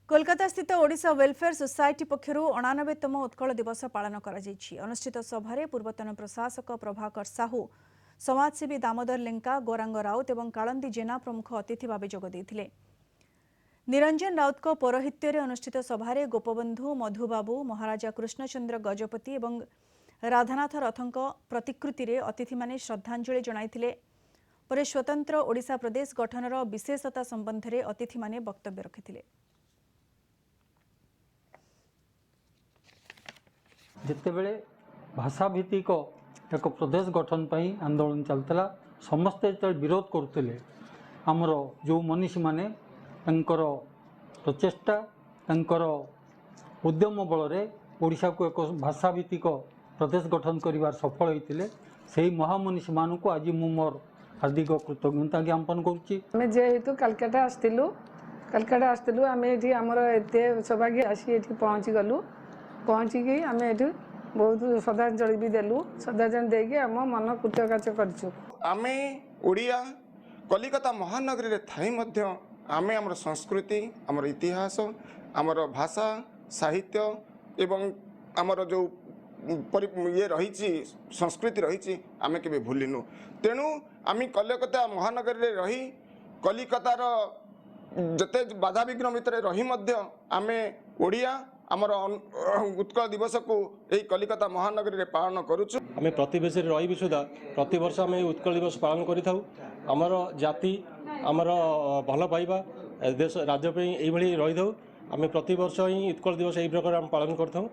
कोलकाता स्थित Odisha welfare society पक्षर 89तम Utkal दिवस पालन कर अनुष्ठित सभारे पूर्वतन प्रशासक प्रभाकर साहू, समाजसेवी दामोदर लेंका, गौरांग राउत और कालंदी जेना प्रमुख अतिथि भाव जोगदे। निरंजन राउत पौरोहित्य अनुष्ठित सभारे गोपबंधु मधुबाबू, महाराजा कृष्णचंद्र गजपति और राधानाथ रथों प्रतिकृति रे अतिथि माने श्रद्धांजलि जणाइथिले। परे स्वतंत्र ओडिशा प्रदेश गठनर विशेषता संबंध में अतिथि माने वक्तव्य रखिथिले। जितेबले भाषाभित्तिक एक प्रदेश गठन पर आंदोलन चलता समस्ते जो विरोध करते आमर जो मनीषी माने प्रचेष्टा उद्यम बल ओडिशा को एक भाषाभित्तिक प्रदेश गठन कर सफल होते से महामनीषी मान को आज मु मोर हार्दिक कृतज्ञता ज्ञापन करुच्ची। जेहेतु कलकाता आसलु आम ये आमर एत सौभाग्य आसी पहुँची गलु पहुँचिकी आम ये बहुत श्रद्धांजलि भी देलु श्रद्धांजलि देकी आम मन कृतकार्य करूँ। आम ओडिया कलिकता महानगरी रे थाई मध्य आम आमर संस्कृति आमर इतिहास आमर भाषा साहित्य एवं आमर जो ये रही संस्कृति रही आम के भूलिनु। तेणु आम कलिकता महानगरी रे रही कलिकतार जते बाधा विघ्न भितर रही मध्य आम ओडिया आमर उत्कल दिवस को यही कलिकता महानगरी रे पालन करुचु। आम प्रतिवेश रही भी सुधा प्रतिवर्ष आम उत्कल दिवस पालन करिथाउ। आमर जाति आमर भल पाइबा देश राज्य पे यही रही थाउ। आम प्रतिवर्ष ही उत्कल दिवस यही प्रकार पालन करथाउ।